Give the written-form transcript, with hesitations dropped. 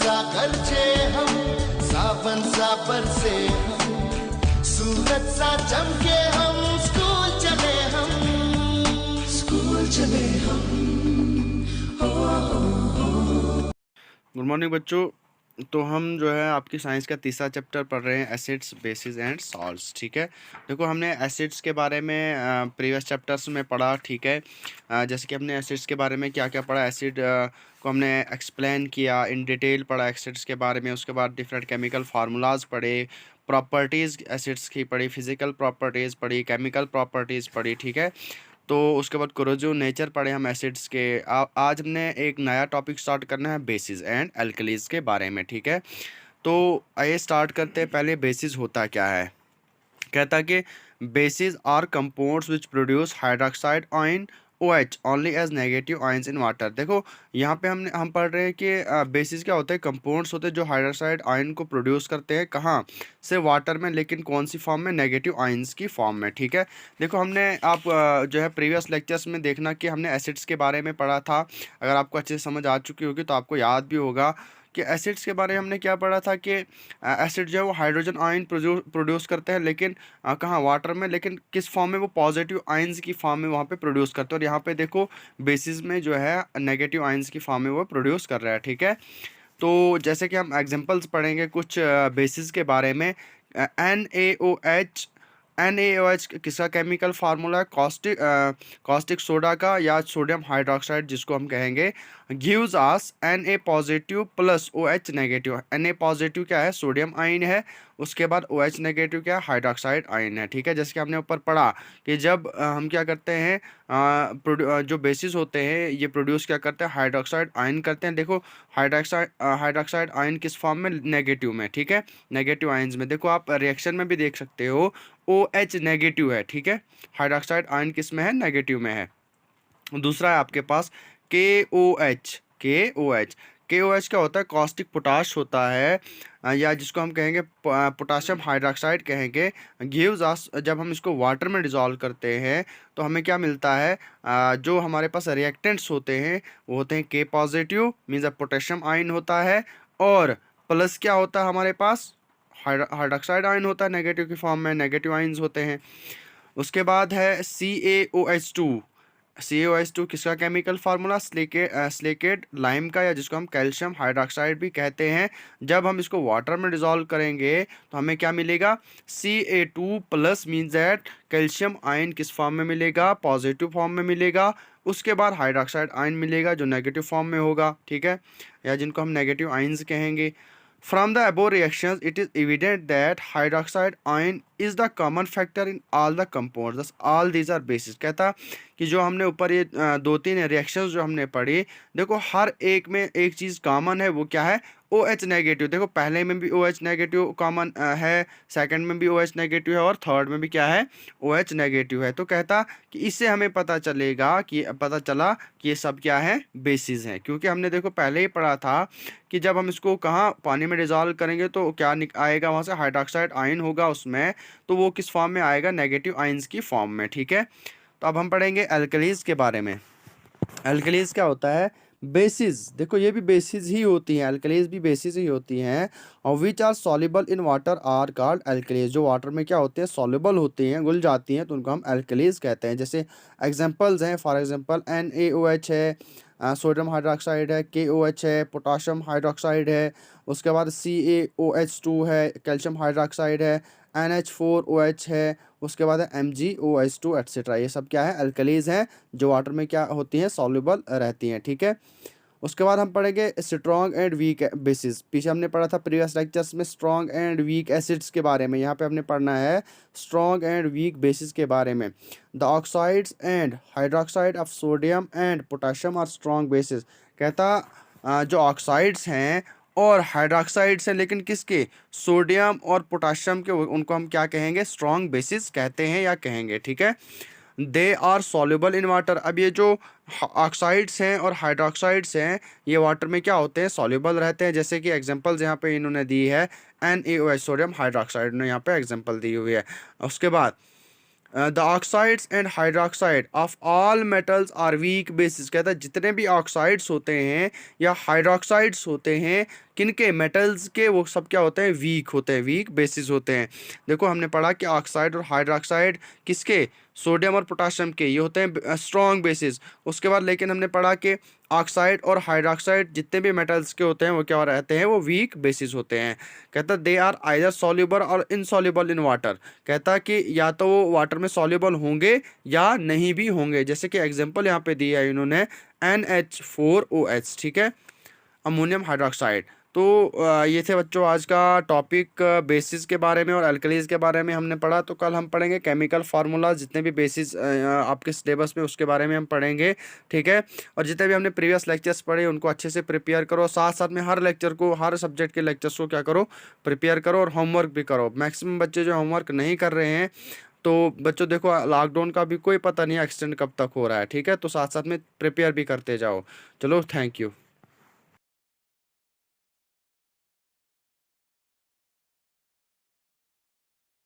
सा गरजे हम, सावन सा बरसे हम, सूरज सा चमके हम, स्कूल चले हम, स्कूल चले हम। गुड मॉर्निंग बच्चों। तो हम जो है आपकी साइंस का तीसरा चैप्टर पढ़ रहे हैं, एसिड्स बेसिस एंड सॉल्ट्स। ठीक है, देखो हमने एसिड्स के बारे में प्रीवियस चैप्टर्स में पढ़ा। ठीक है, जैसे कि हमने एसिड्स के बारे में क्या क्या पढ़ा, एसिड को हमने एक्सप्लेन किया, इन डिटेल पढ़ा एसिड्स के बारे में। उसके बाद डिफरेंट केमिकल फार्मूलाज पढ़े, प्रॉपर्टीज़ एसिड्स की पढ़ी, फिजिकल प्रॉपर्टीज़ पढ़ी, केमिकल प्रॉपर्टीज़ पढ़ी। ठीक है, तो उसके बाद कोरोजिव नेचर पढ़े हम एसिड्स के। आज हमने एक नया टॉपिक स्टार्ट करना है बेसिस एंड एल्कलीज के बारे में। ठीक है, तो आइए स्टार्ट करते हैं। पहले बेसिस होता क्या है। कहता है कि bases are compounds which produce hydroxide ion OH only as negative ions in water. देखो यहाँ पे हम पढ़ रहे हैं कि बेसिस क्या होते हैं, कंपाउंड्स होते हैं जो हाइड्रोक्साइड आयन को प्रोड्यूस करते हैं। कहाँ से? वाटर में, लेकिन कौन सी फॉर्म में? नेगेटिव आयंस की फॉर्म में। ठीक है, देखो हमने आप जो है प्रीवियस लेक्चर्स में देखना कि हमने एसिड्स के बारे में पढ़ा था। अगर आपको अच्छे से समझ आ चुकी होगी तो आपको याद भी होगा कि एसिड्स के बारे में हमने क्या पढ़ा था कि एसिड जो है वो हाइड्रोजन आयन प्रोड्यूस करते हैं, लेकिन कहाँ? वाटर में, लेकिन किस फॉर्म में? वो पॉजिटिव आयंस की फॉर्म में वहाँ पे प्रोड्यूस करते हैं। और यहाँ पे देखो बेसिस में जो है नेगेटिव आयंस की फॉर्म में वो प्रोड्यूस कर रहा है। ठीक है, तो जैसे कि हम एग्जांपल्स पढ़ेंगे कुछ बेसिस के बारे में। NaOH किसका केमिकल फार्मूला है? कॉस्टिक सोडा का, या सोडियम हाइड्रोक्साइड जिसको हम कहेंगे, gives us Na positive plus OH negative. Na positive क्या है? सोडियम आयन है। उसके बाद OH नेगेटिव क्या है? हाइड्रोक्साइड आयन है। ठीक है, जैसे कि हमने ऊपर पढ़ा कि जब हम क्या करते हैं, जो बेसिस होते हैं ये प्रोड्यूस क्या करते हैं? हाइड्रोक्साइड आयन करते हैं। देखो हाइड्रोक्साइड आयन किस फॉर्म में? नेगेटिव में। ठीक है, नेगेटिव आयंस में। देखो आप रिएक्शन में भी देख सकते हो OH नेगेटिव है। ठीक है, हाइड्रोक्साइड आयन किस में है? नेगेटिव में है। दूसरा है आपके पास KOH। KOH क्या होता है? कॉस्टिक पोटाश होता है, या जिसको हम कहेंगे पोटाशियम हाइड्रोक्साइड कहेंगे। गिव्स अस, जब हम इसको वाटर में डिज़ोल्व करते हैं तो हमें क्या मिलता है? जो हमारे पास रिएक्टेंट्स होते हैं वो होते हैं K positive, means potassium ion होता है, और प्लस क्या होता है हमारे पास? हाइड्रोक्साइड आयन होता है नेगेटिव की फॉर्म में, नेगेटिव आयन्स होते हैं। उसके बाद है CaOH2 किसका केमिकल फार्मूला? स्लेकेट लाइम का, या जिसको हम कैल्शियम हाइड्रोक्साइड भी कहते हैं। जब हम इसको वाटर में डिज़ोल्व करेंगे तो हमें क्या मिलेगा? Ca2 plus, means that calcium ion किस फॉर्म में मिलेगा? पॉजिटिव फॉर्म में मिलेगा। उसके बाद हाइड्रोक्साइड आयन मिलेगा जो नेगेटिव फॉर्म में होगा। ठीक है, या जिनको हम नेगेटिव आयन्स कहेंगे। From the above reactions, it is evident that hydroxide ion is the common factor in all the compounds. Thus, all these are bases. कहता कि जो हमने ऊपर ये दो तीन रिएक्शंस जो हमने पढ़ी, देखो हर एक में एक चीज़ कॉमन है। वो क्या है? OH negative. देखो पहले में भी OH नेगेटिव कॉमन है, सेकंड में भी OH नेगेटिव है, और थर्ड में भी क्या है? OH नेगेटिव है। तो कहता कि इससे हमें पता चला कि ये सब क्या है? बेसिस हैं। क्योंकि हमने देखो पहले ही पढ़ा था कि जब हम इसको कहाँ पानी में डिज़ोल्व करेंगे तो क्या आएगा? वहाँ से हाइड्रोक्साइड आयन होगा उसमें, तो वो किस फॉर्म में आएगा? नेगेटिव आयंस की फॉर्म में। ठीक है, तो अब हम पढ़ेंगे एल्कलीज के बारे में। एल्कलीज क्या होता है? बेसिस। देखो ये भी बेसिस ही होती हैं, एल्कलीज भी बेसिस ही होती हैं। और which are soluble in water are called alkalis. जो वाटर में क्या होते हैं? सॉल्युबल होती हैं, घुल जाती हैं, तो उनको हम एल्कलीज कहते हैं। जैसे एग्जांपल्स हैं, फॉर एग्जांपल NaOH है, सोडियम हाइड्रोक्साइड है, KOH है, पोटाशियम हाइड्रोक्साइड है। उसके बाद CaOH2 है, कैल्शियम हाइड्रोक्साइड है, NH4OH है। उसके बाद है MgOH2 एट्सेट्रा। ये सब क्या है? एल्कलीज हैं जो वाटर में क्या होती हैं? सॉल्युबल रहती हैं। ठीक है, उसके बाद हम पढ़ेंगे स्ट्रॉन्ग एंड वीक बेसिस। पीछे हमने पढ़ा था प्रीवियस लेक्चर्स में स्ट्रॉन्ग एंड वीक एसिड्स के बारे में। यहाँ पे हमने पढ़ना है स्ट्रॉन्ग एंड वीक बेसिस के बारे में। The oxides and hydroxide of sodium and potassium are strong bases. कहता जो ऑक्साइड्स हैं और हाइड्रोक्साइड्स हैं, लेकिन किसके? सोडियम और पोटाशियम के, उनको हम क्या कहेंगे? स्ट्रॉन्ग बेसिस कहते हैं या कहेंगे। ठीक है, they are soluble in water. अब ये जो ऑक्साइड्स हैं और हाइड्रोक्साइड्स हैं ये वाटर में क्या होते हैं? सॉल्युबल रहते हैं। जैसे कि एग्जांपल्स यहाँ पे इन्होंने दी है, NaOH सोडियम हाइड्रोक्साइड ने यहाँ पे एग्जांपल दी हुई है। उसके बाद the oxides and hydroxide of all metals are weak bases. कहता है जितने भी ऑक्साइड्स होते हैं या हाइड्रोक्साइड्स होते हैं किनके, मेटल्स के, वो सब क्या होते हैं, वीक होते हैं, वीक बेसिस होते हैं। देखो हमने पढ़ा कि ऑक्साइड और हाइड्रोक्साइड किसके, सोडियम और पोटाशियम के, ये होते हैं स्ट्रॉन्ग बेसिस। उसके बाद लेकिन हमने पढ़ा कि ऑक्साइड और हाइड्रोक्साइड जितने भी मेटल्स के होते हैं वो क्या रहते हैं, वो वीक बेसिस होते हैं। कहता दे आर आइदर सॉल्युबल और इनसॉल्युबल इन वाटर। कहता कि या तो वो वाटर में सॉल्युबल होंगे या नहीं भी होंगे। जैसे कि एग्जांपल यहाँ पे दिया है इन्होंने NH4OH, ठीक है, अमोनियम हाइड्रोक्साइड। तो ये थे बच्चों आज का टॉपिक, बेसिस के बारे में और अल्कलीज के बारे में हमने पढ़ा। तो कल हम पढ़ेंगे केमिकल फार्मूला, जितने भी बेसिस आपके सिलेबस में उसके बारे में हम पढ़ेंगे, ठीक है। और जितने भी हमने प्रीवियस लेक्चर्स पढ़े उनको अच्छे से प्रिपेयर करो, साथ साथ में हर लेक्चर को, हर सब्जेक्ट के लेक्चर्स को क्या करो, प्रिपेयर करो और होमवर्क भी करो। मैक्सिमम बच्चे जो होमवर्क नहीं कर रहे हैं, तो बच्चों देखो लॉकडाउन का भी कोई पता नहीं एक्सटेंड कब तक हो रहा है, ठीक है, तो साथ साथ में प्रिपेयर भी करते जाओ। चलो, थैंक यू।